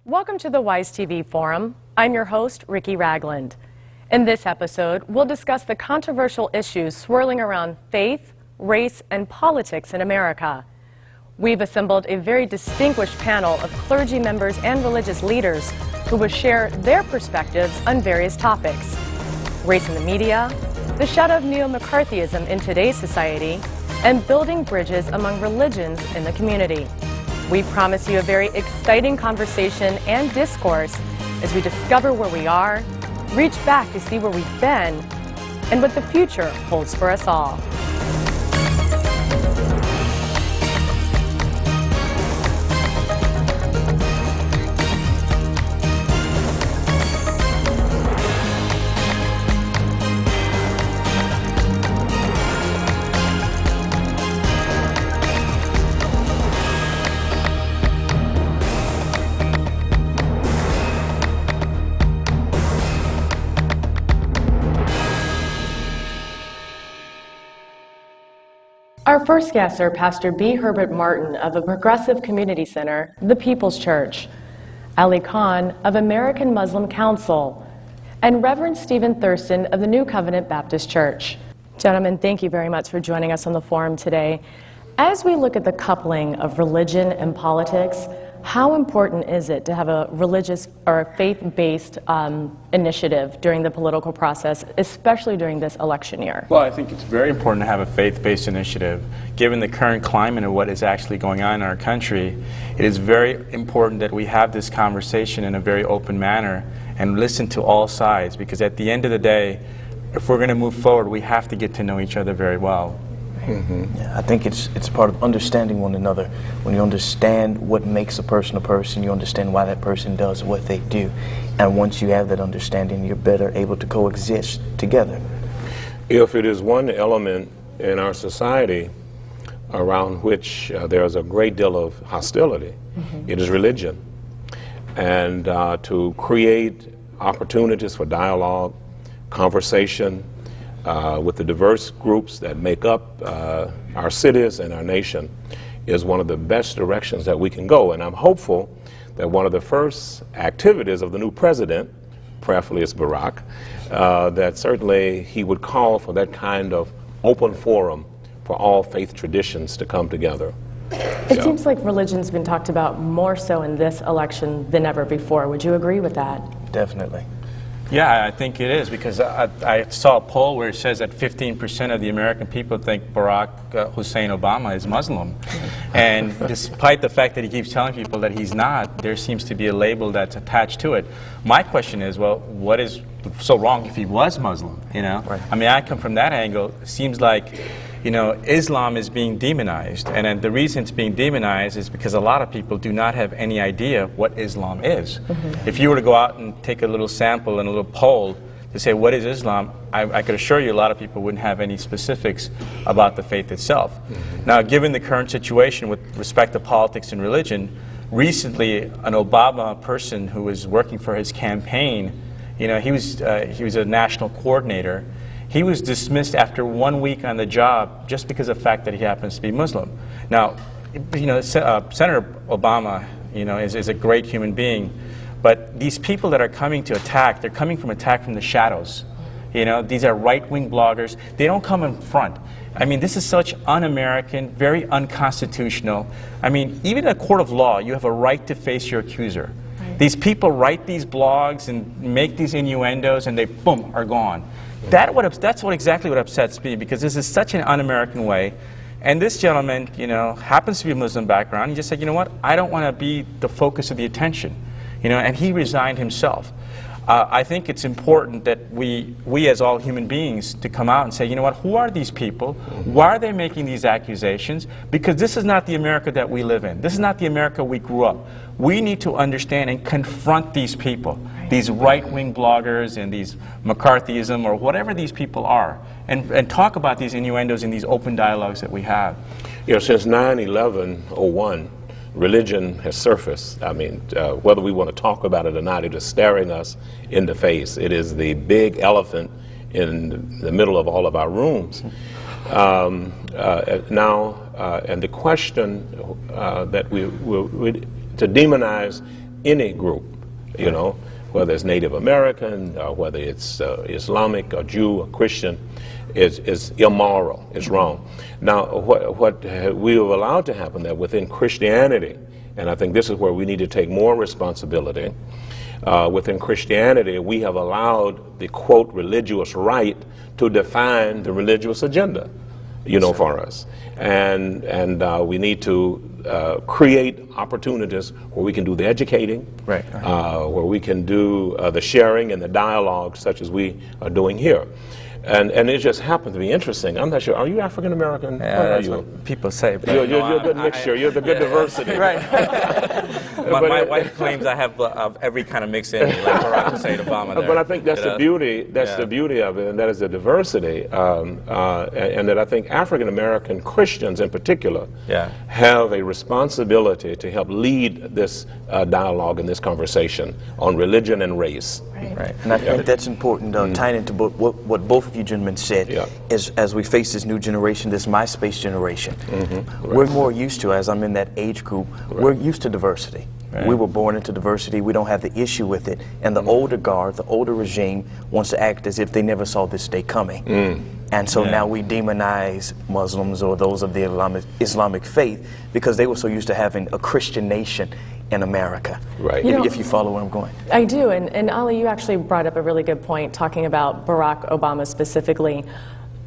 Welcome to the WISE TV Forum. I'm your host, Rikki Ragland. In this episode, we'll discuss the controversial issues swirling around faith, race, and politics in America. We've assembled a very distinguished panel of clergy members and religious leaders who will share their perspectives on various topics: race in the media, the shadow of neo-McCarthyism in today's society, and building bridges among religions in the community. We promise you a very exciting conversation and discourse as we discover where we are, reach back to see where we've been, and what the future holds for us all. Our first guests are Pastor B. Herbert Martin of a progressive community center, the People's Church, Ali Khan of American Muslim Council, and Reverend Stephen Thurston of the New Covenant Baptist Church. Gentlemen, thank you very much for joining us on the forum today. As we look at the coupling of religion and politics, how important is it to have a religious or a faith-based initiative during the political process, especially during this election year? Well, I think it's very important to have a faith-based initiative. Given the current climate of what is actually going on in our country, it is very important that we have this conversation in a very open manner and listen to all sides, because at the end of the day, if we're going to move forward, we have to get to know each other very well. Mm-hmm. Yeah, I think it's part of understanding one another. When you understand what makes a person, you understand why that person does what they do. And once you have that understanding, you're better able to coexist together. If it is one element in our society around which there is a great deal of hostility, it is religion. And to create opportunities for dialogue, conversation, with the diverse groups that make up our cities and our nation is one of the best directions that we can go. And I'm hopeful that one of the first activities of the new president, prayerfully it's Barack, that certainly he would call for that kind of open forum for all faith traditions to come together. It seems like religion's been talked about more so in this election than ever before. Would you agree with that? Definitely. Yeah, I think it is, because I saw a poll where it says that 15% of the American people think Barack Hussein Obama is Muslim. And despite the fact that he keeps telling people that he's not, there seems to be a label that's attached to it. My question is, well, what is so wrong if he was Muslim, you know? Right. I mean, I come from that angle. It seems like, you know, Islam is being demonized, and the reason it's being demonized is because a lot of people do not have any idea what Islam is. If you were to go out and take a little sample and a little poll to say, what is Islam, I could assure you a lot of people wouldn't have any specifics about the faith itself. Now, given the current situation with respect to politics and religion, recently an Obama person who was working for his campaign, you know, he was a national coordinator. He was dismissed after 1 week on the job just because of the fact that he happens to be Muslim. Now, you know, Senator Obama, you know, is a great human being, but these people that are coming to attack, they're coming from attack from the shadows. You know, these are right-wing bloggers. They don't come in front. I mean, this is such un-American, very unconstitutional. I mean, even in a court of law, you have a right to face your accuser. These people write these blogs and make these innuendos, and they, boom, are gone. That's exactly what upsets me, because this is such an un-American way. And this gentleman, you know, happens to be a Muslim background. He just said, you know what, I don't want to be the focus of the attention, you know, and he resigned himself. I think it's important that we as all human beings to come out and say, you know what, who are these people? Why are they making these accusations? Because this is not the America that we live in. This is not the America we grew up. We need to understand and confront these people, these right-wing bloggers and these McCarthyism or whatever these people are, and talk about these innuendos in these open dialogues that we have. You know, since 9/11/01, religion has surfaced. I mean, whether we want to talk about it or not, it is staring us in the face. It is the big elephant in the middle of all of our rooms. And the question that to demonize any group, you know, whether it's Native American, or whether it's Islamic or Jew or Christian, is immoral, it's wrong. Now, what we have allowed to happen that within Christianity, and I think this is where we need to take more responsibility, within Christianity, we have allowed the, quote, religious right to define the religious agenda, you know, for us. And we need to create opportunities where we can do the educating, Right. where we can do the sharing and the dialogue such as we are doing here. And it just happened to be interesting. I'm not sure. Are you African American? Yeah, What are that's you? what people say. But You're a good mixture. You're the good diversity. Right. my wife claims I have every kind of mix in me, like Barack Hussein Obama. There. But I think that's the beauty. That's the beauty of it, and that is the diversity, and that I think African American Christians, in particular, have a responsibility to help lead this dialogue and this conversation on religion and race. Right. And I think that's important, tying into what both of you gentlemen said, is as we face this new generation, this MySpace generation, we're more used to, as I'm in that age group, we're used to diversity. We were born into diversity. We don't have the issue with it. And the older guard, the older regime, wants to act as if they never saw this day coming. And so now we demonize Muslims or those of the Islamic faith because they were so used to having a Christian nation in America. Right. If you follow where I'm going. I do, and Ali, you actually brought up a really good point talking about Barack Obama specifically.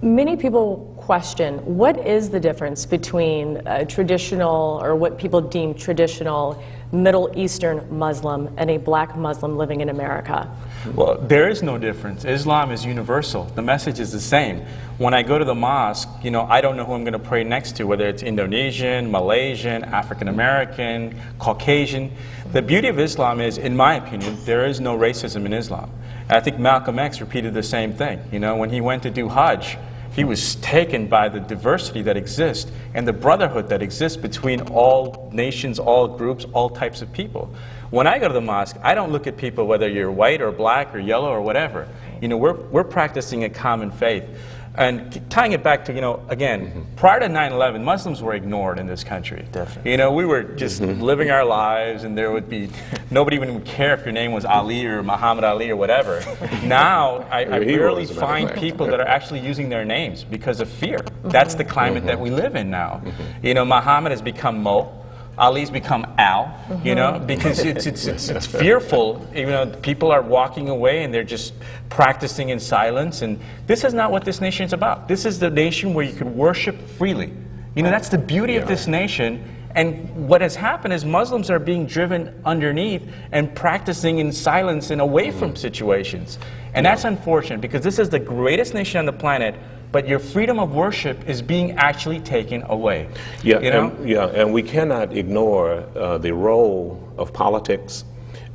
Many people question, what is the difference between a traditional, or what people deem traditional, Middle Eastern Muslim and a black Muslim living in America? Well, there is no difference. Islam is universal. The message is the same. When I go to the mosque, you know, I don't know who I'm going to pray next to, whether it's Indonesian, Malaysian, African American, Caucasian. The beauty of Islam is, in my opinion, there is no racism in Islam. And I think Malcolm X repeated the same thing. You know, when he went to do Hajj, he was taken by the diversity that exists and the brotherhood that exists between all nations, all groups, all types of people. When I go to the mosque, I don't look at people whether you're white or black or yellow or whatever. You know, we're practicing a common faith. And tying it back to, you know, again, prior to 9/11, Muslims were ignored in this country. Definitely. You know, we were just living our lives, and there would be, nobody even would care if your name was Ali or Muhammad Ali or whatever. Now, I rarely find people that are actually using their names because of fear. That's the climate that we live in now. You know, Muhammad has become Mo. Ali's become Al, you know, because it's fearful. You know, people are walking away and they're just practicing in silence. And this is not what this nation is about. This is the nation where you can worship freely. You know, that's the beauty of this nation. And what has happened is Muslims are being driven underneath and practicing in silence and away from situations. And that's unfortunate because this is the greatest nation on the planet, but your freedom of worship is being actually taken away. Yeah, you know? And we cannot ignore the role of politics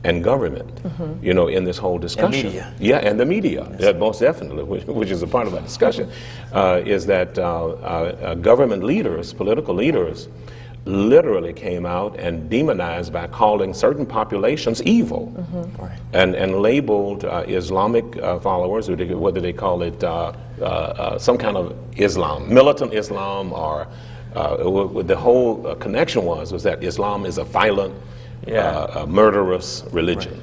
and government, you know, in this whole discussion. And media. Yeah, and the media, most definitely, which is a part of our discussion, is that government leaders, political leaders, literally came out and demonized by calling certain populations evil, and labeled Islamic followers, whether they call it some kind of Islam, militant Islam, or the whole connection was that Islam is a violent, murderous religion.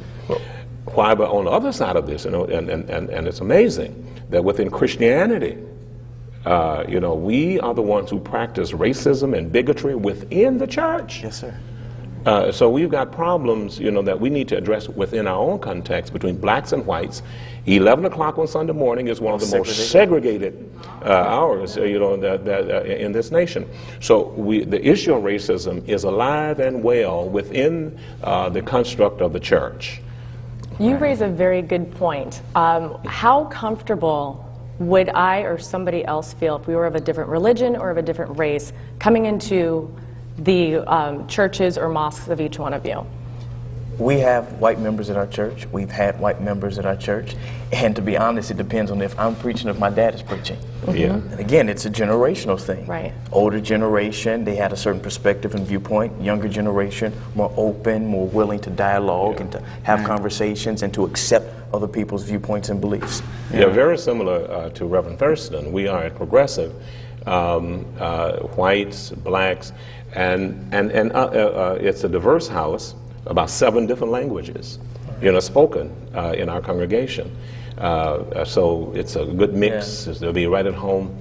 Why? But on the other side of this, you know, and it's amazing that within Christianity, you know, we are the ones who practice racism and bigotry within the church. Yes, sir. So we've got problems, you know, that we need to address within our own context between blacks and whites. 11 o'clock on Sunday morning is one of the most segregated hours, you know, in this nation. So the issue of racism is alive and well within the construct of the church. You raise a very good point. How comfortable would I or somebody else feel if we were of a different religion or of a different race coming into the churches or mosques of each one of you? We have white members at our church. We've had white members at our church. And to be honest, it depends on if I'm preaching or if my dad is preaching. Yeah. And again, it's a generational thing. Right. Older generation, they had a certain perspective and viewpoint. Younger generation, more open, more willing to dialogue and to have conversations and to accept other people's viewpoints and beliefs. Yeah, very similar to Reverend Thurston. We are at Progressive, whites, blacks, and it's a diverse house. about 7 different languages, spoken in our congregation. So it's a good mix. They'll be right at home.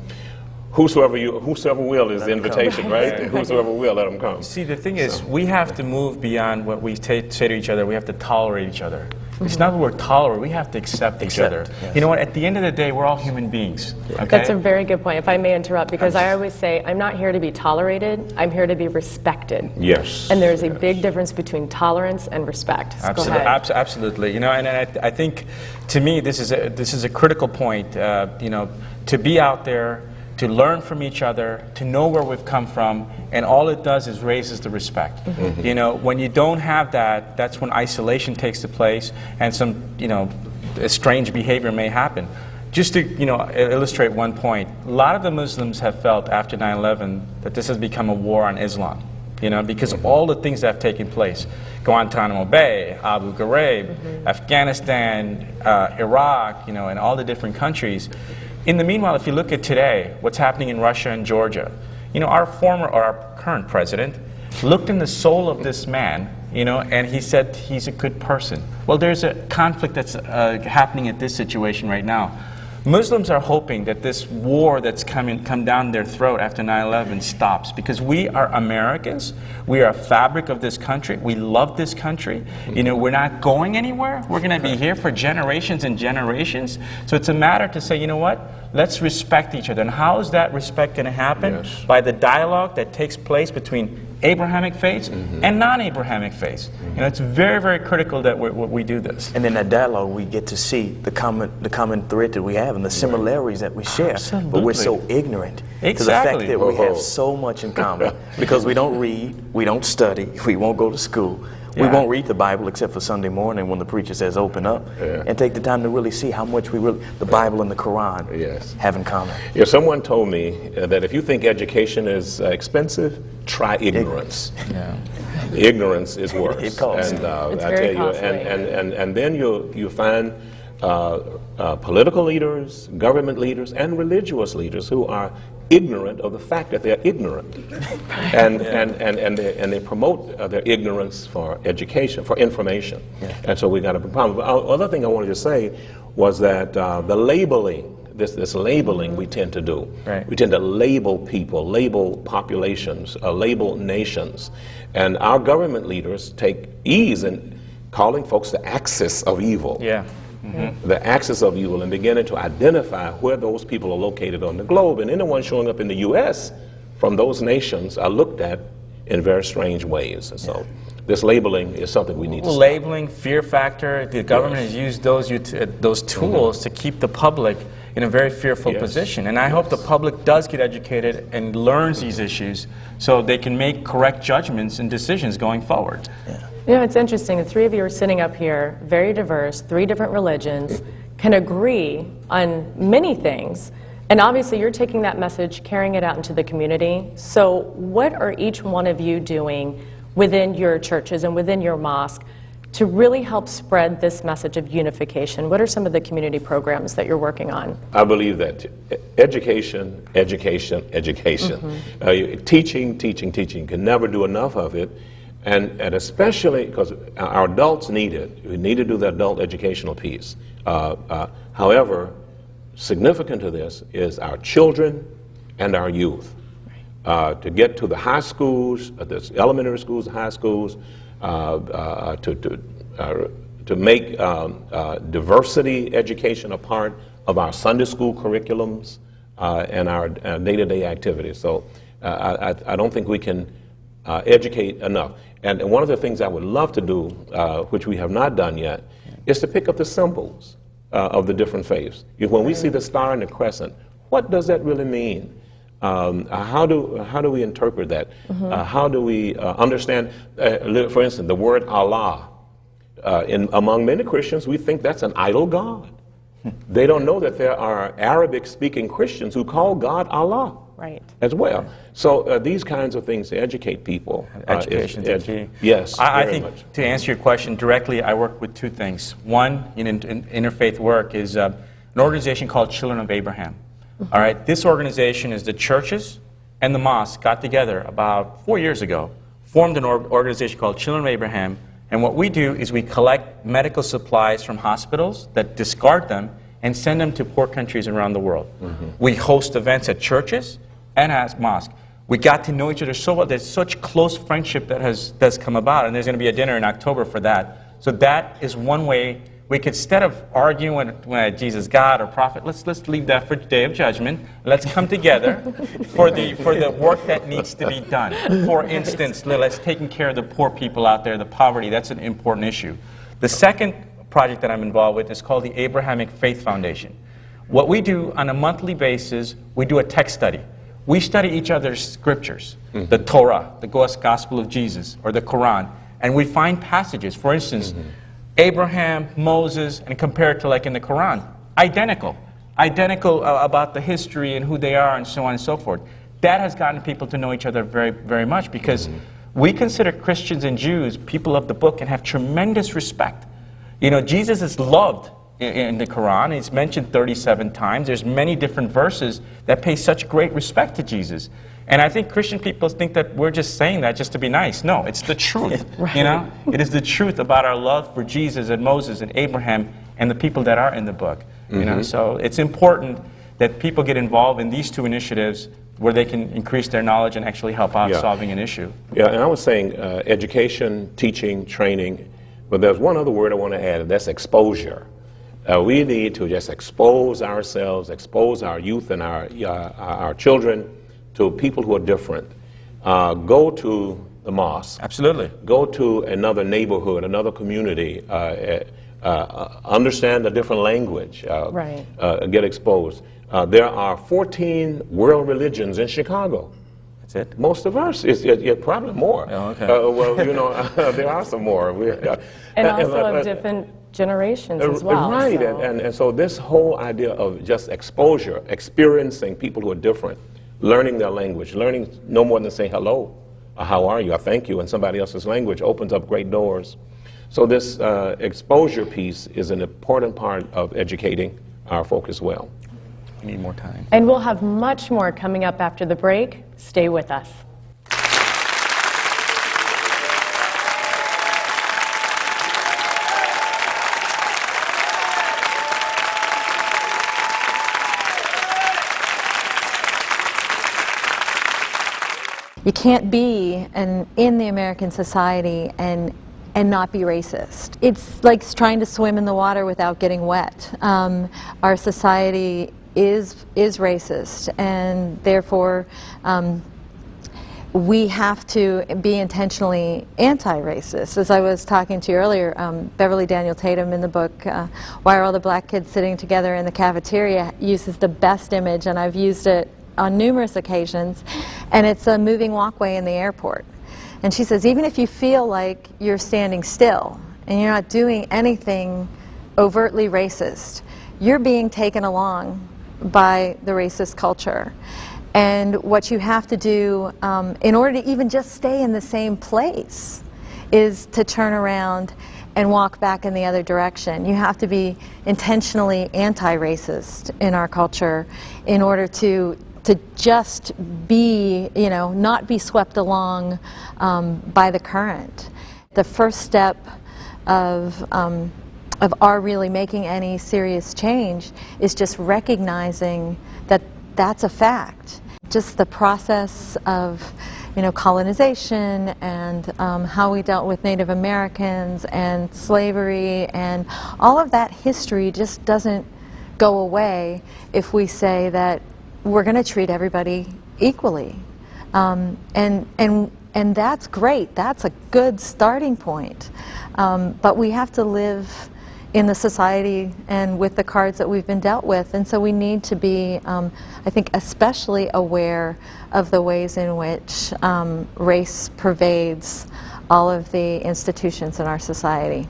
Whosoever will is the invitation, right? Whosoever will, let them come. See, the thing is, we have to move beyond what we say to each other. We have to tolerate each other. It's not that we're tolerant, we have to accept each other. Yes. You know what, at the end of the day, we're all human beings. Okay? That's a very good point, if I may interrupt, because I always say, I'm not here to be tolerated, I'm here to be respected. Yes. And there's a big difference between tolerance and respect. So go ahead. Absolutely. And I think, to me, this is a critical point, to be out there, to learn from each other, to know where we've come from, and all it does is raises the respect. When you don't have that, that's when isolation takes the place, and some, strange behavior may happen. Just to, illustrate one point, a lot of the Muslims have felt after 9/11 that this has become a war on Islam, because of all the things that have taken place. Guantanamo Bay, Abu Ghraib, Afghanistan, Iraq, and all the different countries. In the meanwhile, if you look at today, what's happening in Russia and Georgia, our current president looked in the soul of this man, and he said he's a good person. Well, there's a conflict that's happening at this situation right now. Muslims are hoping that this war that's come down their throat after 9/11 stops, because we are Americans. We are a fabric of this country. We love this country. We're not going anywhere. We're going to be here for generations and generations. So it's a matter to say, let's respect each other. And how is that respect going to happen? Yes. By the dialogue that takes place between Abrahamic faiths and non-Abrahamic faiths. It's very, very critical that we do this. And in that dialogue, we get to see the common thread that we have and the similarities that we share. Absolutely. But we're so ignorant to the fact that we have so much in common because we don't read, we don't study, we won't go to school. We won't read the Bible except for Sunday morning when the preacher says open up, and take the time to really see how much the Bible and the Quran have in common. Yeah, someone told me that if you think education is expensive, try ignorance. Ignorance is worse. It costs. And It's I very tell you, costly. and then you find political leaders, government leaders, and religious leaders who are ignorant of the fact that they're ignorant, and they promote their ignorance for education, for information, and so we got a problem. But other thing I wanted to say was that the labeling, this labeling we tend to do. Right. We tend to label people, label populations, label nations, and our government leaders take ease in calling folks the axis of evil. The axis of evil, and beginning to identify where those people are located on the globe. And anyone showing up in the U.S. from those nations are looked at in very strange ways. And so this labeling is something we need to stop. Labeling, fear factor, the government has used those tools to keep the public in a very fearful position. And I hope the public does get educated and learns these issues so they can make correct judgments and decisions going forward. It's interesting. The three of you are sitting up here, very diverse, 3 different religions, can agree on many things. And obviously, you're taking that message, carrying it out into the community. So what are each one of you doing within your churches and within your mosque to really help spread this message of unification? What are some of the community programs that you're working on? I believe that education, teaching, can never do enough of it. And especially because our adults need it. We need to do the adult educational piece. However, significant to this is our children and our youth. To get to the high schools, the elementary schools, the high schools, to make diversity education a part of our Sunday school curriculums and our day-to-day activities. So I don't think we can educate enough. And one of the things I would love to do, which we have not done yet, is to pick up the symbols of the different faiths. When we see the star and the crescent, what does that really mean? How do we interpret that? How do we understand, for instance, the word Allah? Among many Christians, we think that's an idol god. They don't know that there are Arabic-speaking Christians who call God Allah. As well. So these kinds of things to educate people. Education is key. Yes, I very think much. To answer your question directly, I work with 2 things. One, in interfaith work, is an organization called Children of Abraham. All right, this organization is the churches and the mosque got together about 4 years ago, formed an organization called Children of Abraham, And what we do is we collect medical supplies from hospitals that discard them and send them to poor countries around the world. We host events at churches and at mosques. We got to know each other so well. There's such close friendship that's come about, and there's going to be a dinner in October for that. So that is one way we could, instead of arguing when Jesus God or prophet, let's leave that for the day of judgment. Let's come together for the work that needs to be done. For instance, let's taking care of the poor people out there, the poverty. That's an important issue. The second project that I'm involved with is called the Abrahamic Faith Foundation. What we do on a monthly basis, we do a text study. We study each other's scriptures, the Torah, the Gospel of Jesus, or the Quran, and we find passages. For instance, Abraham, Moses, and compare it to like in the Quran. Identical about the history and who they are and so on and so forth. That has gotten people to know each other very, very much because we consider Christians and Jews people of the book and have tremendous respect. You know, Jesus is loved in the Quran. It's mentioned 37 times. There's many different verses that pay such great respect to Jesus. And I think Christian people think that we're just saying that just to be nice. No, it's the truth. Right. You know, it is the truth about our love for Jesus and Moses and Abraham and the people that are in the book. You know, so it's important that people get involved in these two initiatives where they can increase their knowledge and actually help out solving an issue. Yeah, and I was saying education, teaching, training, but there's one other word I want to add, and that's exposure. We need to just expose ourselves, expose our youth and our children to people who are different. Go to the mosque. Absolutely. Go to another neighborhood, another community. Understand a different language. Get exposed. There are 14 world religions in Chicago. That's it? Most of us. It's probably more. Oh, okay. Well, you know, there are some more. And also of different generations as well. Right, so. And so this whole idea of just exposure, experiencing people who are different, learning their language, learning no more than saying hello, or how are you, or thank you in somebody else's language opens up great doors. So this exposure piece is an important part of educating our folk as well. We need more time. And we'll have much more coming up after the break. Stay with us. You can't be in the American society and not be racist. It's like trying to swim in the water without getting wet. Our society is racist, and therefore we have to be intentionally anti-racist. As I was talking to you earlier, Beverly Daniel Tatum in the book, Why Are All the Black Kids Sitting Together in the Cafeteria, uses the best image, and I've used it on numerous occasions, and it's a moving walkway in the airport. And she says, even if you feel like you're standing still and you're not doing anything overtly racist, you're being taken along by the racist culture. And what you have to do in order to even just stay in the same place is to turn around and walk back in the other direction. You have to be intentionally anti-racist in our culture in order to just be, you know, not be swept along by the current. The first step of our really making any serious change is just recognizing that that's a fact. Just the process of, you know, colonization and how we dealt with Native Americans and slavery and all of that history just doesn't go away if we say that we're going to treat everybody equally. And that's great. That's a good starting point. But we have to live in the society and with the cards that we've been dealt with. And so we need to be, I think, especially aware of the ways in which race pervades all of the institutions in our society.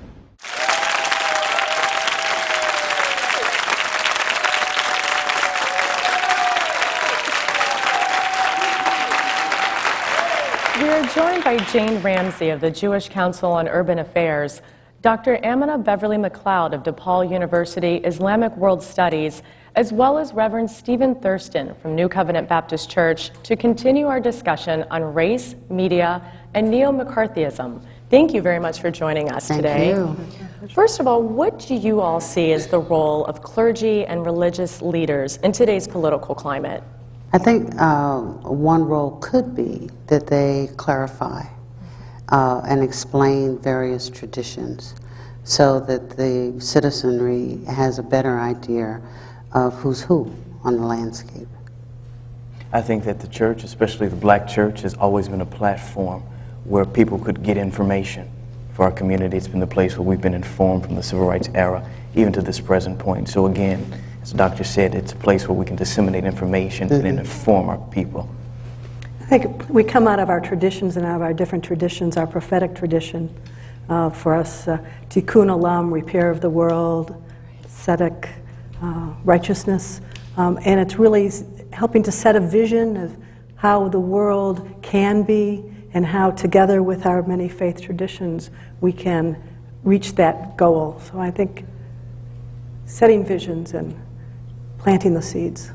We are joined by Jane Ramsey of the Jewish Council on Urban Affairs, Dr. Amina Beverly McLeod of DePaul University Islamic World Studies, as well as Reverend Stephen Thurston from New Covenant Baptist Church to continue our discussion on race, media, and neo-McCarthyism. Thank you very much for joining us today. Thank you. First of all, what do you all see as the role of clergy and religious leaders in today's political climate? I think one role could be that they clarify and explain various traditions so that the citizenry has a better idea of who's who on the landscape. I think that the church, especially the black church, has always been a platform where people could get information. For our community, it's been the place where we've been informed from the civil rights era, even to this present point. So again, as the doctor said, it's a place where we can disseminate information and inform our people. I think we come out of our traditions and out of our different traditions, our prophetic tradition. For us, tikkun olam, repair of the world, tzedek, righteousness, and it's really helping to set a vision of how the world can be and how together with our many faith traditions we can reach that goal. So I think setting visions and planting the seeds.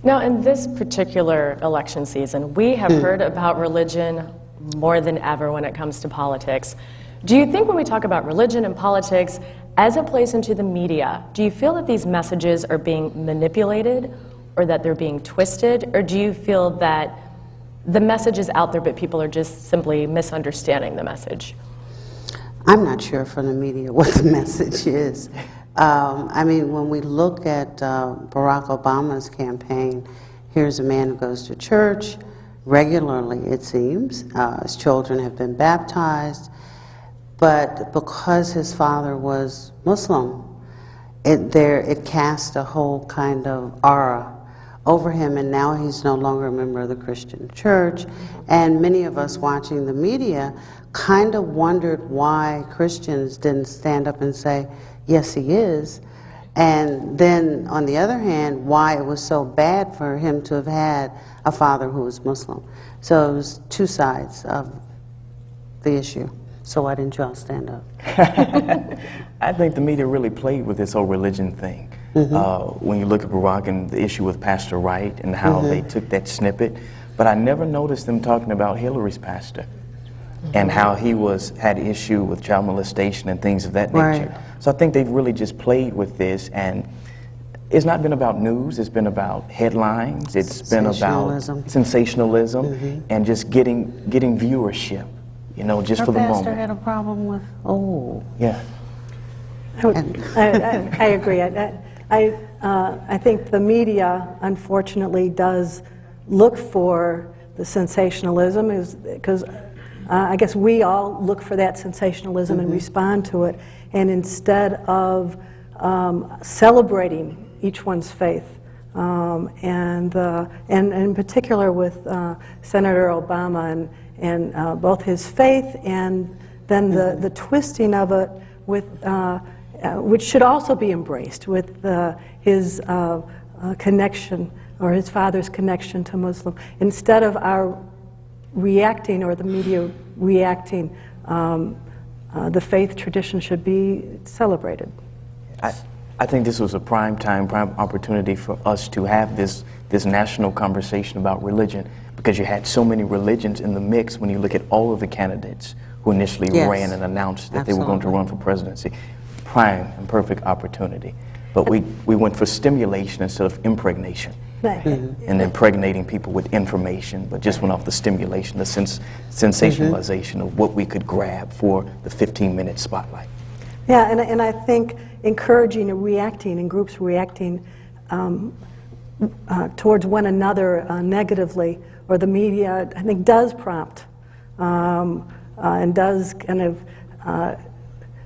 Now, in this particular election season, we have heard about religion more than ever when it comes to politics. Do you think when we talk about religion and politics as it plays into the media, do you feel that these messages are being manipulated or that they're being twisted, or do you feel that the message is out there but people are just simply misunderstanding the message? I'm not sure from the media what the message is. I mean, when we look at Barack Obama's campaign, here's a man who goes to church regularly, it seems. His children have been baptized, but because his father was Muslim, it cast a whole kind of aura over him, and now he's no longer a member of the Christian church. And many of us watching the media kind of wondered why Christians didn't stand up and say, yes, he is. And then, on the other hand, why it was so bad for him to have had a father who was Muslim. So it was two sides of the issue. So why didn't y'all stand up? I think the media really played with this whole religion thing. When you look at Barack and the issue with Pastor Wright and how they took that snippet, but I never noticed them talking about Hillary's pastor and how he had issue with child molestation and things of that nature. Right. So I think they've really just played with this, and it's not been about news, it's been about headlines, it's been about sensationalism and just getting viewership, you know, just for the moment. Pastor had a problem with, Yeah. I agree. I think the media, unfortunately, does look for the sensationalism, because I guess we all look for that sensationalism and respond to it. And instead of celebrating each one's faith, and in particular with Senator Obama and both his faith and then the twisting of it with which should also be embraced with his connection, or his father's connection to Muslim. Instead of our reacting, or the media reacting, the faith tradition should be celebrated. I think this was a prime opportunity for us to have this national conversation about religion, because you had so many religions in the mix when you look at all of the candidates who initially ran and announced that they were going to run for presidency. Prime and perfect opportunity. But we went for stimulation instead of impregnation. And impregnating people with information, but just went off the stimulation, the sensationalization of what we could grab for the 15-minute spotlight. Yeah, and I think encouraging and reacting, and groups reacting towards one another negatively, or the media, I think, does prompt and does kind of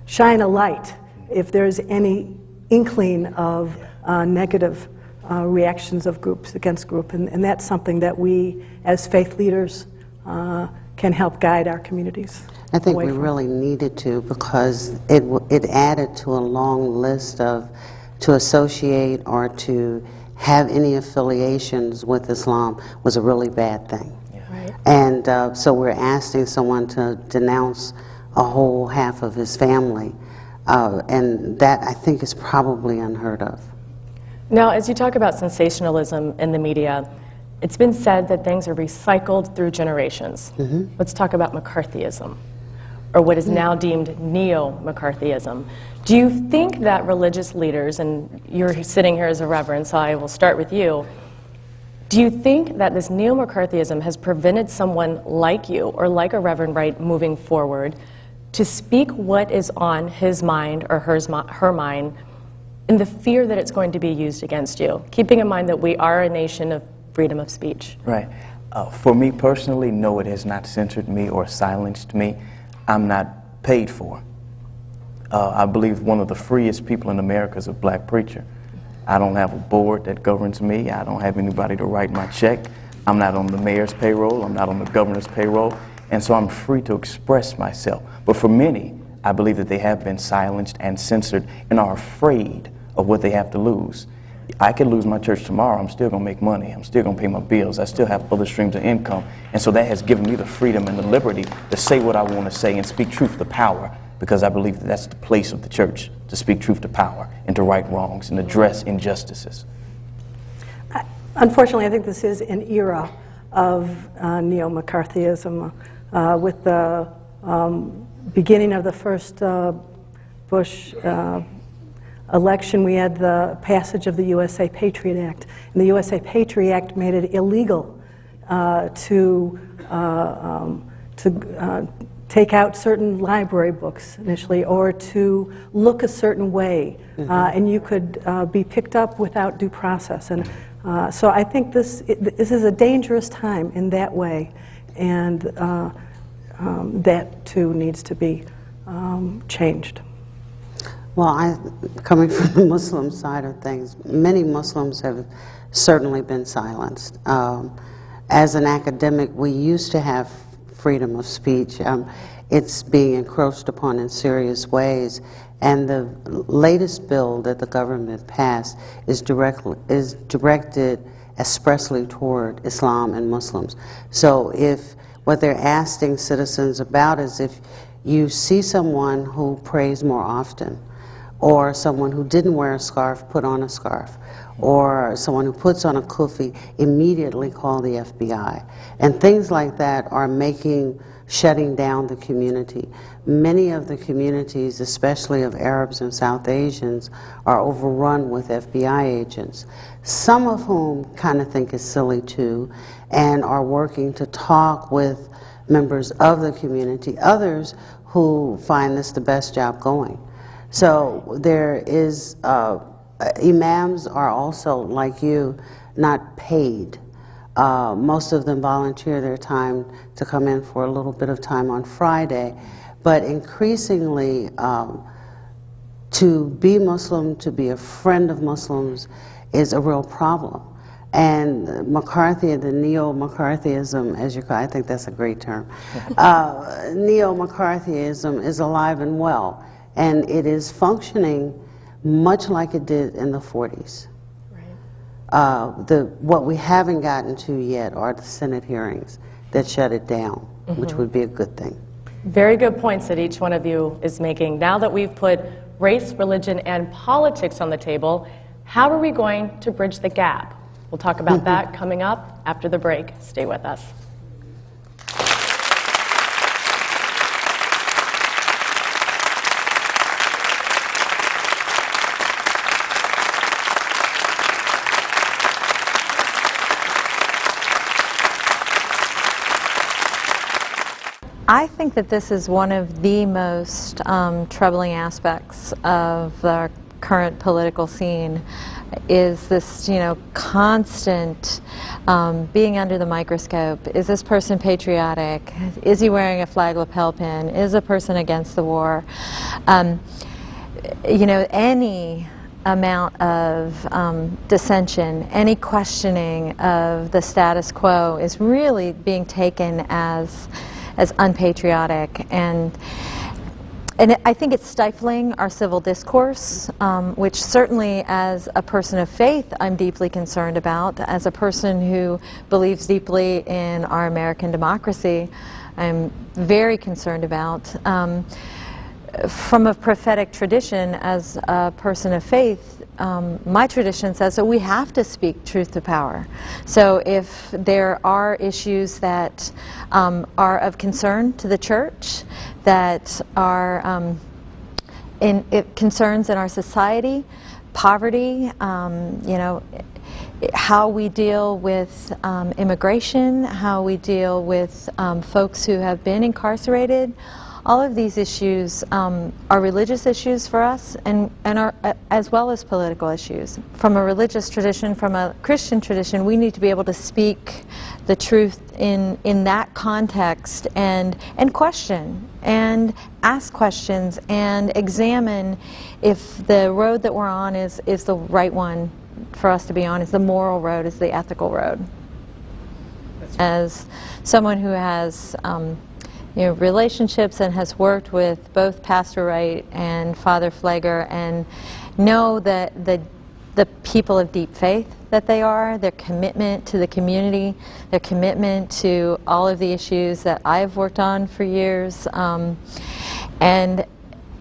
shine a light if there's any inkling of negative reactions of groups against group, and that's something that we as faith leaders can help guide our communities. I think we really needed to, because it added to a long list to associate or to have any affiliations with Islam was a really bad thing. Yeah. Right. And so we're asking someone to denounce a whole half of his family, and that, I think, is probably unheard of. Now, as you talk about sensationalism in the media, It's been said that things are recycled through generations. Let's talk about McCarthyism, or what is now deemed neo-McCarthyism. Do you think that religious leaders, and you're sitting here as a reverend, so I will start with you, do you think that this neo-McCarthyism has prevented someone like you, or like a Reverend Wright, moving forward to speak what is on his mind or her mind, in the fear that it's going to be used against you, keeping in mind that we are a nation of freedom of speech? Right. For me personally, no, it has not censored me or silenced me. I'm not paid for. I believe one of the freest people in America is a black preacher. I don't have a board that governs me. I don't have anybody to write my check. I'm not on the mayor's payroll. I'm not on the governor's payroll. And so I'm free to express myself. But for many, I believe that they have been silenced and censored and are afraid of what they have to lose. I could lose my church tomorrow. I'm still going to make money. I'm still going to pay my bills. I still have other streams of income. And so that has given me the freedom and the liberty to say what I want to say and speak truth to power, because I believe that that's the place of the church, to speak truth to power and to right wrongs and address injustices. Unfortunately, I think this is an era of neo-McCarthyism. With the beginning of the first Bush election, we had the passage of the USA Patriot Act. And the USA Patriot Act made it illegal to take out certain library books initially, or to look a certain way, and you could be picked up without due process. And so I think this is a dangerous time in that way, and that too needs to be changed. Well, coming from the Muslim side of things, many Muslims have certainly been silenced. As an academic, we used to have freedom of speech. It's being encroached upon in serious ways, and the latest bill that the government passed is directed expressly toward Islam and Muslims. So if what they're asking citizens about is, if you see someone who prays more often, or someone who didn't wear a scarf, put on a scarf, or someone who puts on a kufi, immediately call the FBI. And things like that are shutting down the community. Many of the communities, especially of Arabs and South Asians, are overrun with FBI agents, some of whom kind of think it's silly too, and are working to talk with members of the community, others who find this the best job going. So there is, imams are also, like you, not paid. Most of them volunteer their time to come in for a little bit of time on Friday, but increasingly to be Muslim, to be a friend of Muslims, is a real problem. And McCarthy, the neo-McCarthyism, as you call it, I think that's a great term, neo-McCarthyism is alive and well. And it is functioning much like it did in the 40s. Right. What we haven't gotten to yet are the Senate hearings that shut it down, which would be a good thing. Very good points that each one of you is making. Now that we've put race, religion, and politics on the table, how are we going to bridge the gap? We'll talk about that coming up after the break. Stay with us. I think that this is one of the most troubling aspects of the current political scene, is this, constant being under the microscope. Is this person patriotic? Is he wearing a flag lapel pin? Is a person against the war? Any amount of dissension, any questioning of the status quo is really being taken as unpatriotic, and I think it's stifling our civil discourse, which certainly as a person of faith I'm deeply concerned about. As a person who believes deeply in our American democracy, I'm very concerned about. From a prophetic tradition, as a person of faith, my tradition says that we have to speak truth to power. So if there are issues that are of concern to the church, that are concerns in our society, poverty, how we deal with immigration, how we deal with folks who have been incarcerated. All of these issues are religious issues for us, and are as well as political issues. From a religious tradition, from a Christian tradition, we need to be able to speak the truth in that context, and question and ask questions and examine if the road that we're on is the right one for us to be on, is the moral road, is the ethical road. As someone who has relationships and has worked with both Pastor Wright and Father Pfleger, and know that the people of deep faith that they are, their commitment to the community, their commitment to all of the issues that I've worked on for years, and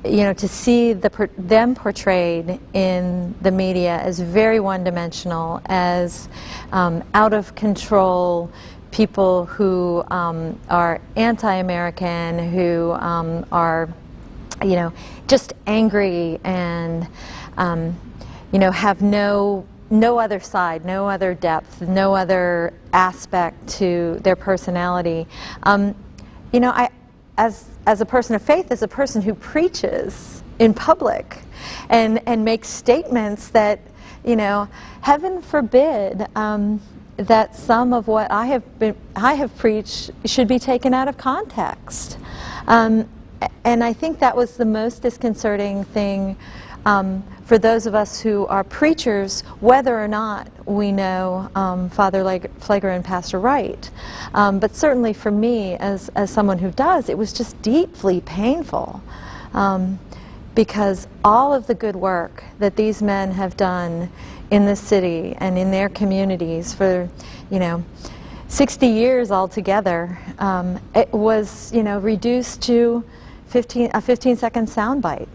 to see them portrayed in the media as very one-dimensional, as out of control people who are anti-American, who are, just angry and, have no other side, no other depth, no other aspect to their personality. As a person of faith, as a person who preaches in public and makes statements that, heaven forbid, that some of what I have preached should be taken out of context. And I think that was the most disconcerting thing for those of us who are preachers, whether or not we know Father Pfleger and Pastor Wright. But certainly for me, as someone who does, it was just deeply painful, because all of the good work that these men have done in this city and in their communities for, 60 years altogether, it was, reduced to a 15-second soundbite.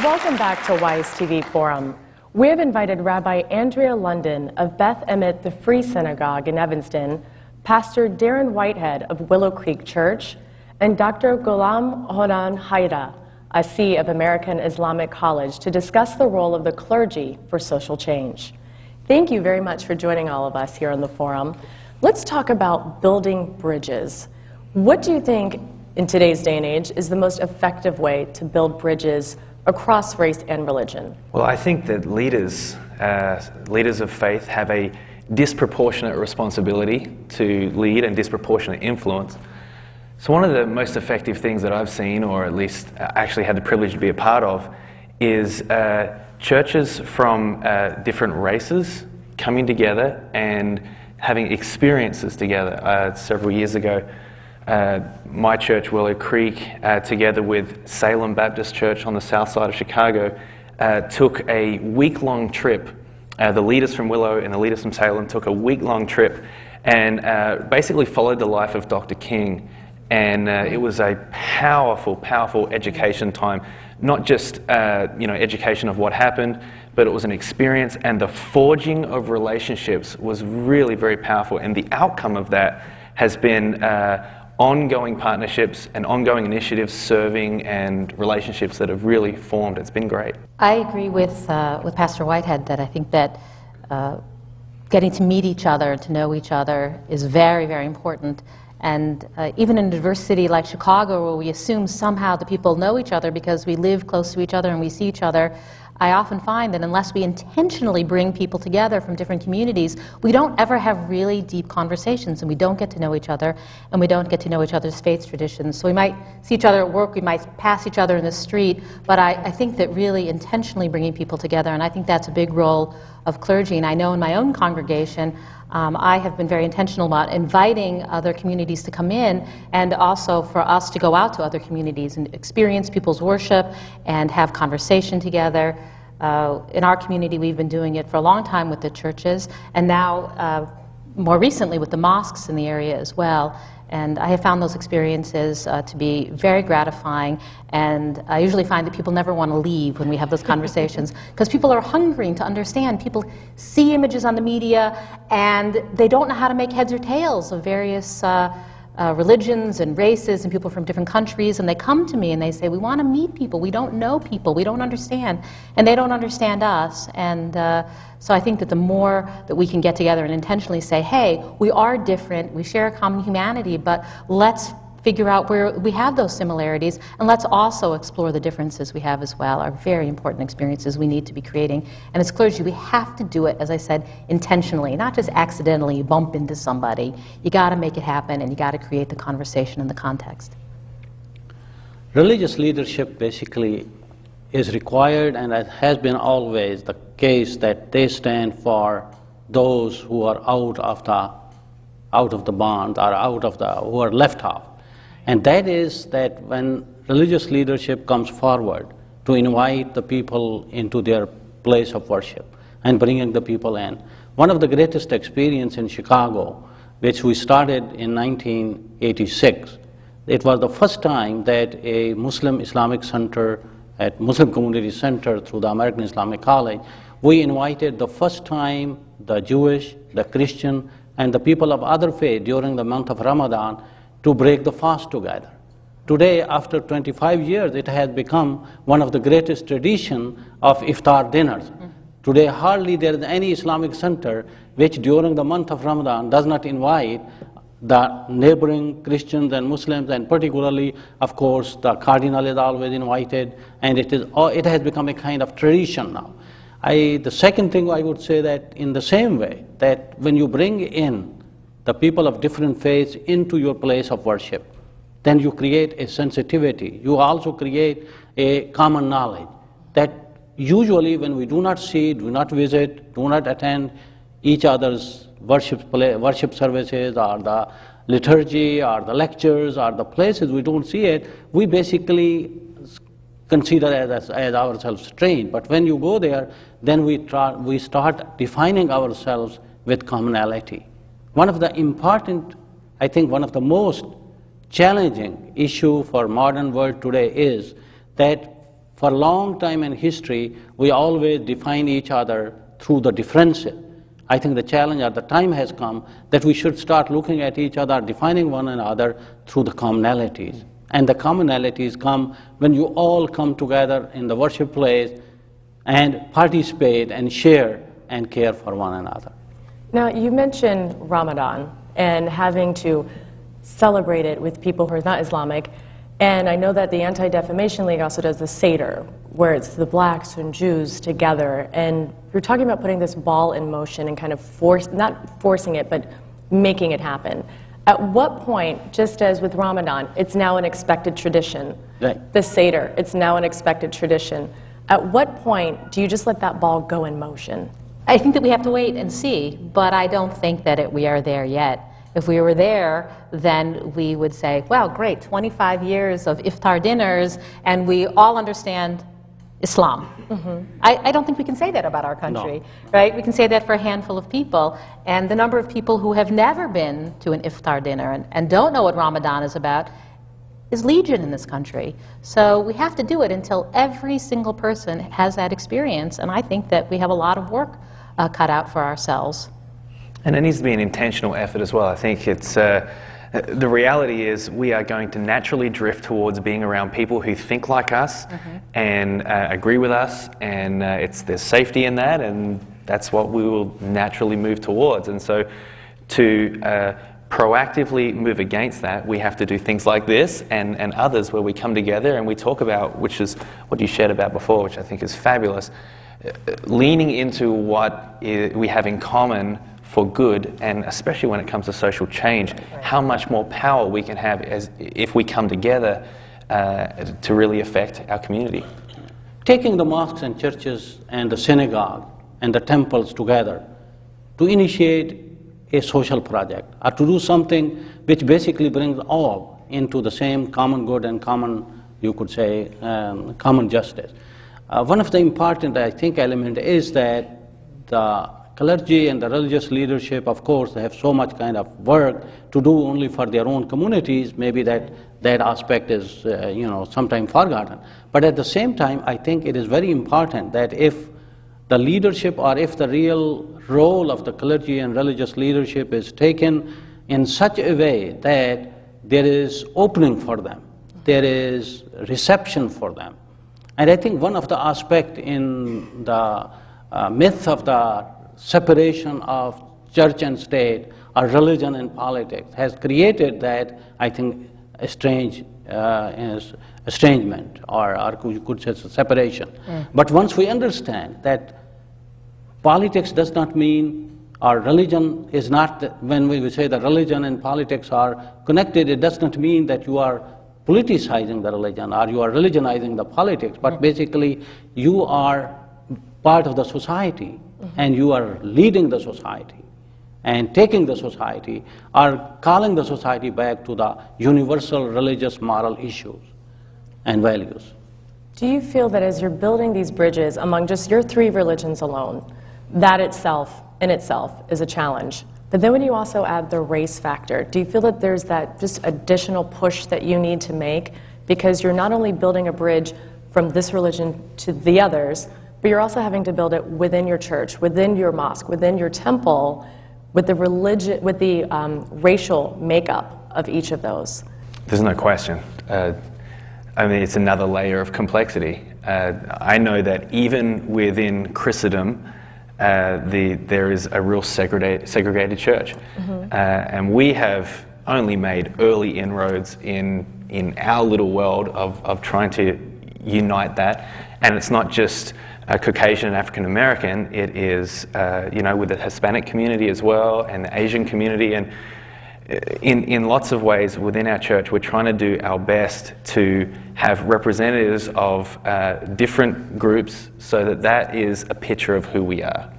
Welcome back to WISE TV Forum. We have invited Rabbi Andrea London of Beth Emet the Free Synagogue in Evanston, Pastor Darren Whitehead of Willow Creek Church, and Dr. Ghulam Honan Haida, a C of American Islamic College, to discuss the role of the clergy for social change. Thank you very much for joining all of us here on the forum. Let's talk about building bridges. What do you think, in today's day and age, is the most effective way to build bridges across race and religion? Well, I think that leaders of faith have a disproportionate responsibility to lead and disproportionate influence. So one of the most effective things that I've seen, or at least actually had the privilege to be a part of, is churches from different races coming together and having experiences together. Several years ago, my church, Willow Creek, together with Salem Baptist Church on the south side of Chicago, took a week-long trip. The leaders from Willow and the leaders from Salem took a week-long trip and basically followed the life of Dr. King. And it was a powerful, powerful education time. Not just education of what happened, but it was an experience, and the forging of relationships was really very powerful. And the outcome of that has been ongoing partnerships and ongoing initiatives, serving and relationships that have really formed. It's been great. I agree with Pastor Whitehead that I think that getting to meet each other, to know each other, is very, very important. And even in a diverse city like Chicago, where we assume somehow the people know each other because we live close to each other and we see each other, I often find that unless we intentionally bring people together from different communities, we don't ever have really deep conversations, and we don't get to know each other, and we don't get to know each other's faith traditions. So we might see each other at work, we might pass each other in the street, but I think that really intentionally bringing people together, and I think that's a big role of clergy. And I know in my own congregation, I have been very intentional about inviting other communities to come in, and also for us to go out to other communities and experience people's worship and have conversation together. In our community, we've been doing it for a long time with the churches, and now more recently with the mosques in the area as well. And I have found those experiences to be very gratifying, and I usually find that people never want to leave when we have those conversations, because people are hungering to understand. People see images on the media, and they don't know how to make heads or tails of various religions and races and people from different countries, and they come to me and they say, we want to meet people, we don't know people, we don't understand, and they don't understand us. And so I think that the more that we can get together and intentionally say, hey, we are different, we share a common humanity, but let's figure out where we have those similarities, and let's also explore the differences we have as well, are very important experiences we need to be creating. And as clergy, we have to do it, as I said, intentionally, not just accidentally bump into somebody. You got to make it happen, and you got to create the conversation and the context. Religious leadership basically is required, and it has been always the case that they stand for those who are out of the bond, or who are left out. And that is that when religious leadership comes forward to invite the people into their place of worship and bringing the people in. One of the greatest experience in Chicago, which we started in 1986, it was the first time that a Muslim Islamic Center, at Muslim Community Center through the American Islamic College, we invited the first time the Jewish, the Christian, and the people of other faith during the month of Ramadan to break the fast together. Today, after 25 years, it has become one of the greatest traditions of iftar dinners. Today, hardly there is any Islamic center which during the month of Ramadan does not invite the neighboring Christians and Muslims, and particularly, of course, the cardinal is always invited, and it has become a kind of tradition now. The second thing I would say that in the same way, that when you bring in the people of different faiths into your place of worship, then you create a sensitivity. You also create a common knowledge that usually when we do not see, do not visit, do not attend each other's worship services or the liturgy or the lectures or the places, we don't see it, we basically consider as ourselves strange. But when you go there, then we start defining ourselves with commonality. One of the important, I think one of the most challenging issue for modern world today is that for a long time in history, we always define each other through the differences. I think the challenge at the time has come that we should start looking at each other, defining one another through the commonalities. And the commonalities come when you all come together in the worship place and participate and share and care for one another. Now, you mentioned Ramadan and having to celebrate it with people who are not Islamic, and I know that the Anti-Defamation League also does the Seder, where it's the blacks and Jews together, and you're talking about putting this ball in motion and kind of not forcing it, but making it happen. At what point, just as with Ramadan, it's now an expected tradition, right. The Seder, it's now an expected tradition. At what point do you just let that ball go in motion? I think that we have to wait and see, but I don't think that we are there yet. If we were there, then we would say, wow, great, 25 years of iftar dinners, and we all understand Islam. Mm-hmm. I don't think we can say that about our country, right? We can say that for a handful of people, and the number of people who have never been to an iftar dinner and don't know what Ramadan is about is legion in this country. So we have to do it until every single person has that experience, and I think that we have a lot of work cut out for ourselves. And it needs to be an intentional effort as well. I think it's the reality is we are going to naturally drift towards being around people who think like us and agree with us, and there's safety in that, and that's what we will naturally move towards. And so to proactively move against that, we have to do things like this and others where we come together and we talk about, which is what you shared about before, which I think is fabulous, leaning into what we have in common for good, and especially when it comes to social change, how much more power we can have if we come together to really affect our community. Taking the mosques and churches and the synagogue and the temples together to initiate a social project, or to do something which basically brings all into the same common good and common, you could say, common justice. One of the important, I think, element is that the clergy and the religious leadership, of course, they have so much kind of work to do only for their own communities. Maybe that aspect is, sometimes forgotten. But at the same time, I think it is very important that if the leadership or if the real role of the clergy and religious leadership is taken in such a way that there is opening for them, there is reception for them. And I think one of the aspects in the myth of the separation of church and state or religion and politics has created that, I think, estrangement or you could say separation. But once we understand that politics does not mean, or religion is not, when we say that religion and politics are connected, it does not mean that you are politicizing the religion or you are religionizing the politics, but basically you are part of the society and you are leading the society and taking the society or calling the society back to the universal religious moral issues and values. Do you feel that as you're building these bridges among just your three religions alone, that in itself is a challenge? But then when you also add the race factor, do you feel that there's that just additional push that you need to make? Because you're not only building a bridge from this religion to the others, but you're also having to build it within your church, within your mosque, within your temple, with the racial makeup of each of those. There's no question. I mean, it's another layer of complexity. I know that even within Christendom, there is a real segregated church. And we have only made early inroads in our little world of trying to unite that. And it's not just Caucasian and African American, it is with the Hispanic community as well and the Asian community. And in lots of ways within our church, we're trying to do our best to have representatives of different groups so that is a picture of who we are.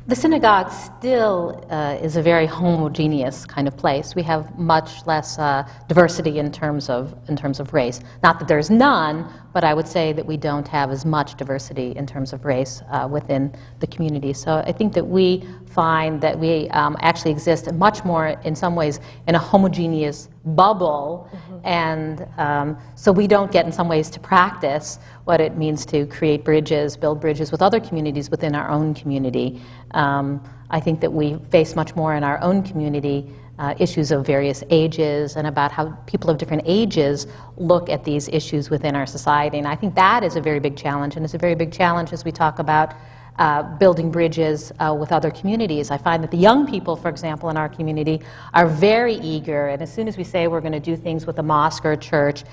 The synagogue still is a very homogeneous kind of place. We have much less diversity in terms of race. Not that there's none, but I would say that we don't have as much diversity in terms of race within the community. So I think that we find that we actually exist much more, in some ways, in a homogeneous bubble, and so we don't get, in some ways, to practice what it means to create bridges, build bridges with other communities within our own community. I think that we face much more in our own community issues of various ages and about how people of different ages look at these issues within our society. And I think that is a very big challenge, and it's a very big challenge as we talk about building bridges with other communities. I find that the young people, for example, in our community are very eager, and as soon as we say we're going to do things with a mosque or a church,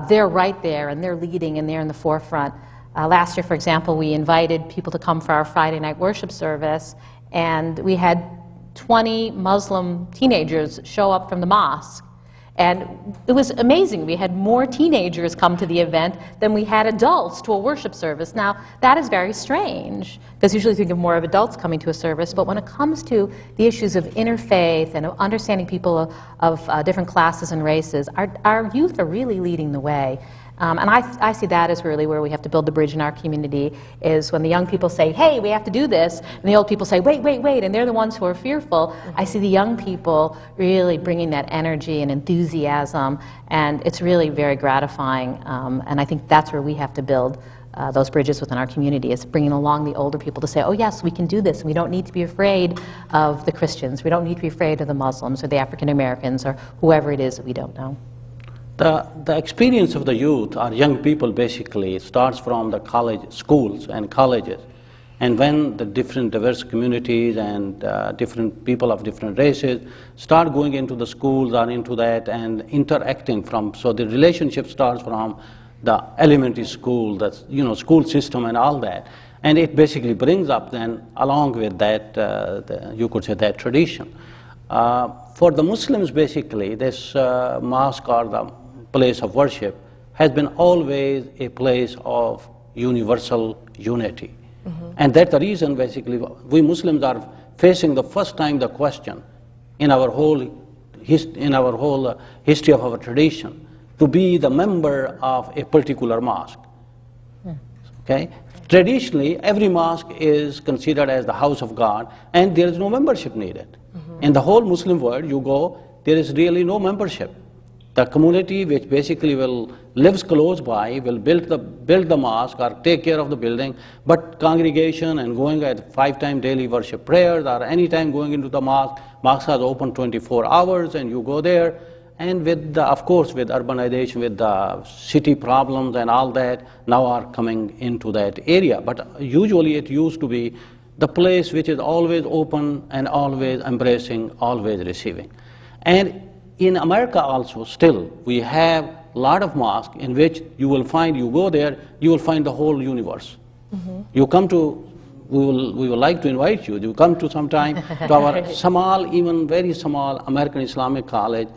they're right there and they're leading and they're in the forefront. Last year, for example, we invited people to come for our Friday night worship service, and we had 20 Muslim teenagers show up from the mosque. And it was amazing. We had more teenagers come to the event than we had adults to a worship service. Now, that is very strange, because usually you think of more of adults coming to a service, but when it comes to the issues of interfaith and of understanding people of different classes and races, our youth are really leading the way. And I see that as really where we have to build the bridge in our community, is when the young people say, hey, we have to do this, and the old people say, wait, and they're the ones who are fearful. I see the young people really bringing that energy and enthusiasm, and it's really very gratifying. And I think that's where we have to build those bridges within our community, is bringing along the older people to say, oh yes, we can do this, and we don't need to be afraid of the Christians, we don't need to be afraid of the Muslims or the African Americans or whoever it is that we don't know. The experience of the youth or young people basically starts from the schools and colleges. And when the different diverse communities and different people of different races start going into the schools or into that and interacting so the relationship starts from the elementary school, the school system and all that. And it basically brings up then, along with that, you could say that tradition. For the Muslims, basically, this mosque or the place of worship has been always a place of universal unity. And that's the reason, basically, we Muslims are facing the first time the question in our whole history of our tradition to be the member of a particular mosque. Okay? Traditionally, every mosque is considered as the house of God, and there is no membership needed. In the whole Muslim world, you go, there is really no membership. The community which basically lives close by will build the mosque or take care of the building, but congregation and going at 5-time daily worship prayers or any time going into the mosque are open 24 hours and you go there. And of course, with urbanization, with the city problems and all that, now are coming into that area. But usually it used to be the place which is always open and always embracing, always receiving. And in America also, still, we have a lot of mosques in which you will find, you go there, you will find the whole universe. You come to, we will like to invite you, you come to sometime to our small, even very small American Islamic College,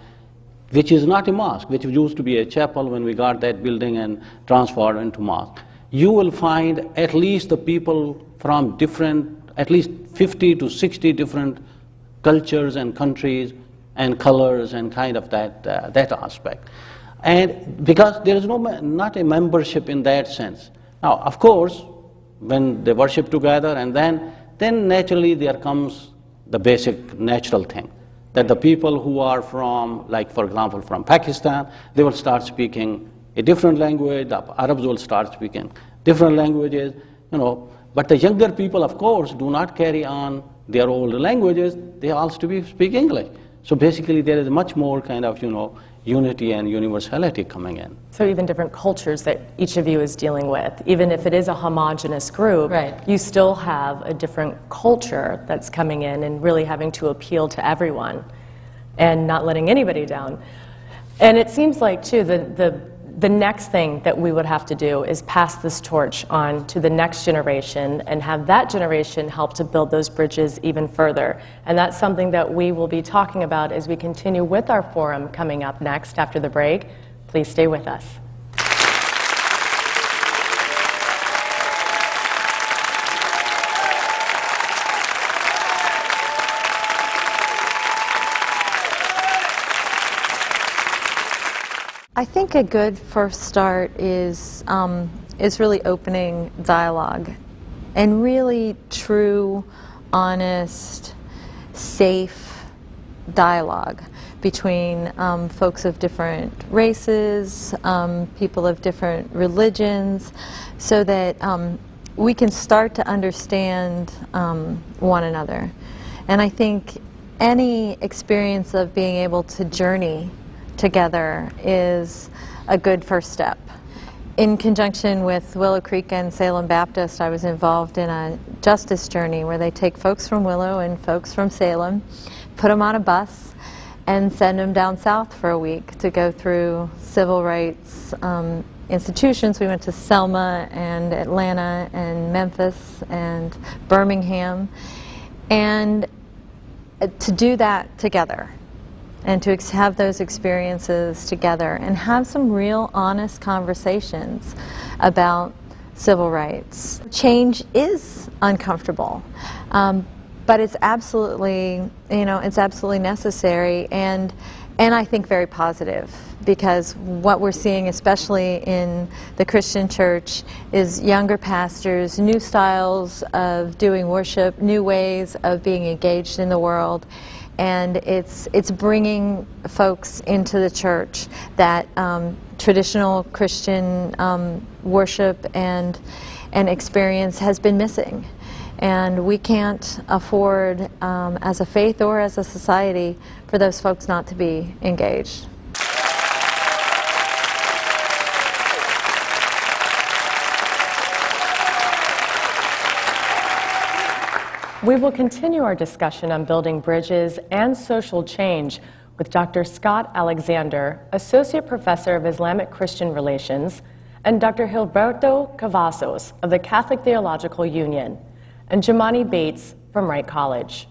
which is not a mosque, which used to be a chapel when we got that building and transferred into mosque. You will find at least the people from different, at least 50 to 60 different cultures and countries and colors and kind of that aspect. And because there is not a membership in that sense. Now, of course, when they worship together and then naturally there comes the basic natural thing, that the people who are from, like for example, from Pakistan, they will start speaking a different language, the Arabs will start speaking different languages, but the younger people, of course, do not carry on their old languages, they also speak English. So basically there is much more kind of, unity and universality coming in. So even different cultures that each of you is dealing with, even if it is a homogenous group, you still have a different culture that's coming in and really having to appeal to everyone and not letting anybody down. And it seems like, too, the next thing that we would have to do is pass this torch on to the next generation and have that generation help to build those bridges even further. And that's something that we will be talking about as we continue with our forum coming up next after the break. Please stay with us. I think a good first start is really opening dialogue and really true, honest, safe dialogue between folks of different races, people of different religions, so that we can start to understand one another. And I think any experience of being able to journey together is a good first step. In conjunction with Willow Creek and Salem Baptist, I was involved in a justice journey where they take folks from Willow and folks from Salem, put them on a bus, and send them down south for a week to go through civil rights institutions. We went to Selma and Atlanta and Memphis and Birmingham, and to do that together and to have those experiences together and have some real honest conversations about civil rights. Change is uncomfortable, but it's absolutely, it's absolutely necessary and I think very positive, because what we're seeing, especially in the Christian church, is younger pastors, new styles of doing worship, new ways of being engaged in the world. And it's bringing folks into the church that traditional Christian worship and experience has been missing. And we can't afford, as a faith or as a society, for those folks not to be engaged. We will continue our discussion on building bridges and social change with Dr. Scott Alexander, Associate Professor of Islamic Christian Relations, and Dr. Gilberto Cavazos of the Catholic Theological Union, and Jimani Bates from Wright College.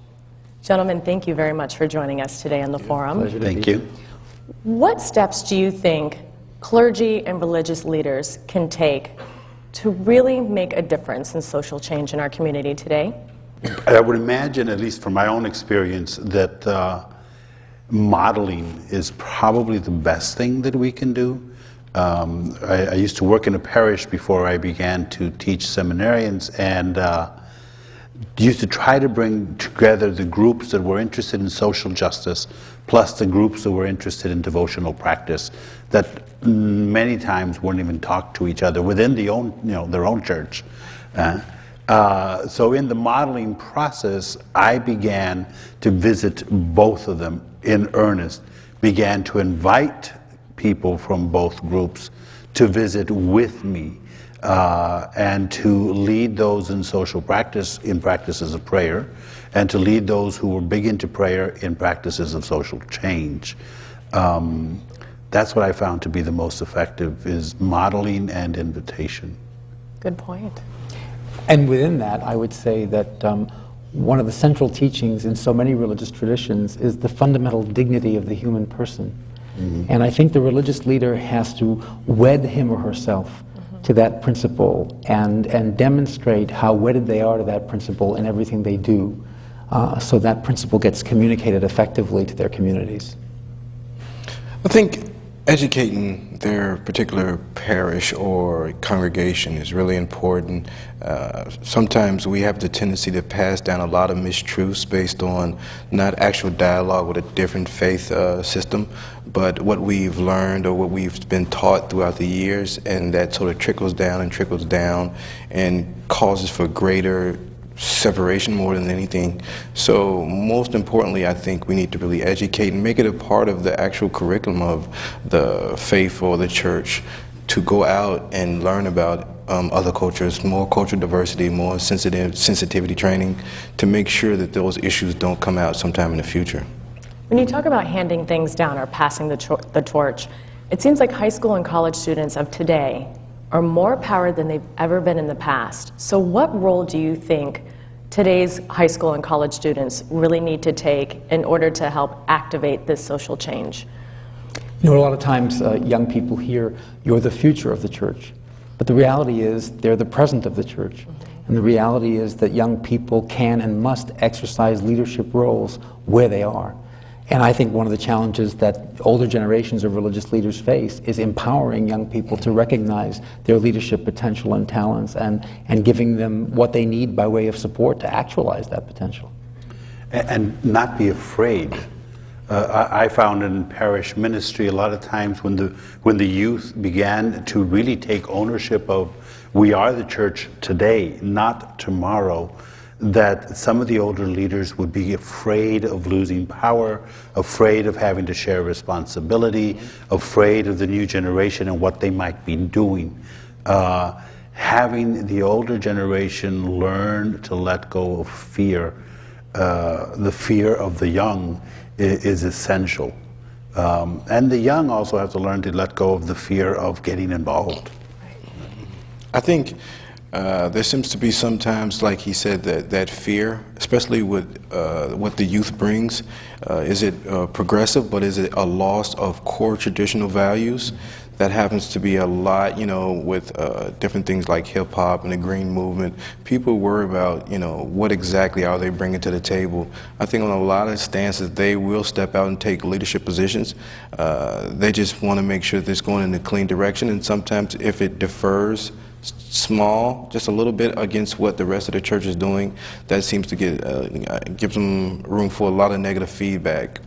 Gentlemen, thank you very much for joining us today on the forum. Thank you. What steps do you think clergy and religious leaders can take to really make a difference in social change in our community today? I would imagine, at least from my own experience, that modeling is probably the best thing that we can do. I used to work in a parish before I began to teach seminarians, and used to try to bring together the groups that were interested in social justice plus the groups that were interested in devotional practice that many times wouldn't even talk to each other within their own church. So in the modeling process, I began to visit both of them in earnest, began to invite people from both groups to visit with me and to lead those in social practice, in practices of prayer, and to lead those who were big into prayer in practices of social change. That's what I found to be the most effective, is modeling and invitation. Good point. And within that, I would say that one of the central teachings in so many religious traditions is the fundamental dignity of the human person. Mm-hmm. And I think the religious leader has to wed him or herself to that principle and demonstrate how wedded they are to that principle in everything they do, so that principle gets communicated effectively to their communities. I think educating their particular parish or congregation is really important. Sometimes we have the tendency to pass down a lot of mistruths based on not actual dialogue with a different faith system, but what we've learned or what we've been taught throughout the years, and that sort of trickles down and causes for greater separation more than anything. So most importantly, I think we need to really educate and make it a part of the actual curriculum of the faith or the church to go out and learn about other cultures, more cultural diversity, more sensitivity training, to make sure that those issues don't come out sometime in the future. When you talk about handing things down or passing the torch, it seems like high school and college students of today are more empowered than they've ever been in the past. So what role do you think today's high school and college students really need to take in order to help activate this social change? You know, a lot of times young people hear, "You're the future of the church." But the reality is they're the present of the church. And the reality is that young people can and must exercise leadership roles where they are. And I think one of the challenges that older generations of religious leaders face is empowering young people to recognize their leadership potential and talents, and giving them what they need by way of support to actualize that potential. And not be afraid. I found in parish ministry a lot of times when the youth began to really take ownership of, we are the church today, not tomorrow, that some of the older leaders would be afraid of losing power, afraid of having to share responsibility, afraid of the new generation and what they might be doing. Having the older generation learn to let go of fear, the fear of the young, is essential. And the young also have to learn to let go of the fear of getting involved. I think there seems to be sometimes, like he said, that fear, especially with what the youth brings. Is it progressive, but is it a loss of core traditional values? That happens to be a lot, you know, with different things like hip hop and the green movement. People worry about, you know, what exactly are they bringing to the table. I think on a lot of stances, they will step out and take leadership positions. They just want to make sure that it's going in a clean direction, and sometimes if it differs small, just a little bit against what the rest of the church is doing, that seems to gives them room for a lot of negative feedback.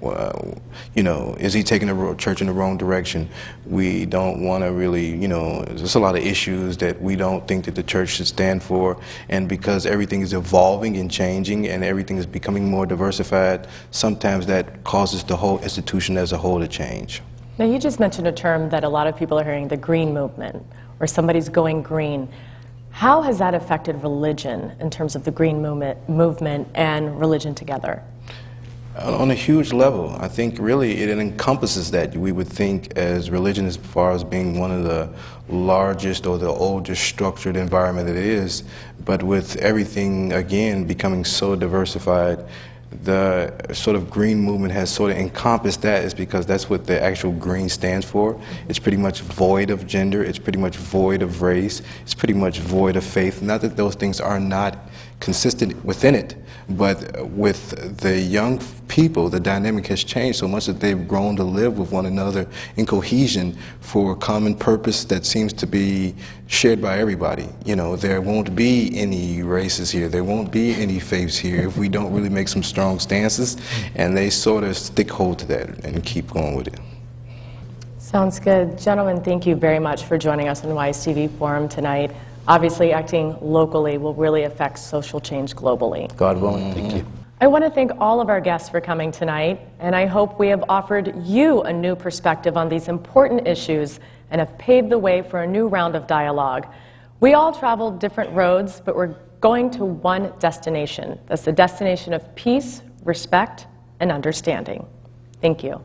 You know, is he taking the church in the wrong direction? We don't want to really, you know, there's a lot of issues that we don't think that the church should stand for, and because everything is evolving and changing and everything is becoming more diversified, sometimes that causes the whole institution as a whole to change. Now, you just mentioned a term that a lot of people are hearing, the green movement, or somebody's going green. How has that affected religion in terms of the green movement and religion together? On a huge level. I think really it encompasses that. We would think as religion as far as being one of the largest or the oldest structured environment it is, but with everything again becoming so diversified, the sort of green movement has sort of encompassed that, is because that's what the actual green stands for. It's pretty much void of gender, it's pretty much void of race, it's pretty much void of faith. Not that those things are not consistent within it. But with the young people, the dynamic has changed so much that they've grown to live with one another in cohesion for a common purpose that seems to be shared by everybody. You know, there won't be any races here, there won't be any faiths here if we don't really make some strong stances, and they sort of stick hold to that and keep going with it. Sounds good. Gentlemen, thank you very much for joining us on Wise TV Forum tonight. Obviously, acting locally will really affect social change globally. God willing. Thank you. I want to thank all of our guests for coming tonight, and I hope we have offered you a new perspective on these important issues and have paved the way for a new round of dialogue. We all traveled different roads, but we're going to one destination. That's the destination of peace, respect, and understanding. Thank you.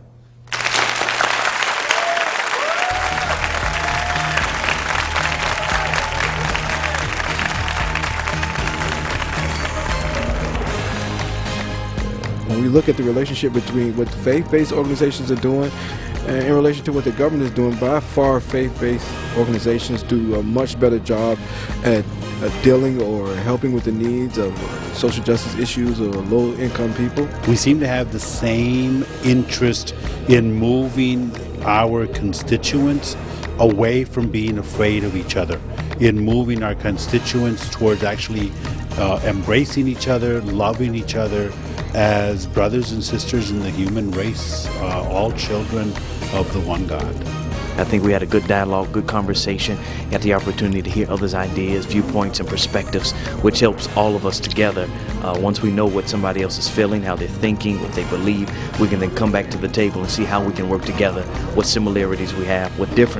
When we look at the relationship between what faith-based organizations are doing in relation to what the government is doing, by far faith-based organizations do a much better job at dealing or helping with the needs of social justice issues or low-income people. We seem to have the same interest in moving our constituents away from being afraid of each other, in moving our constituents towards actually embracing each other, loving each other as brothers and sisters in the human race, all children of the one God. I think we had a good dialogue, good conversation, got the opportunity to hear others' ideas, viewpoints, and perspectives, which helps all of us together. Once we know what somebody else is feeling, how they're thinking, what they believe, we can then come back to the table and see how we can work together, what similarities we have, what differences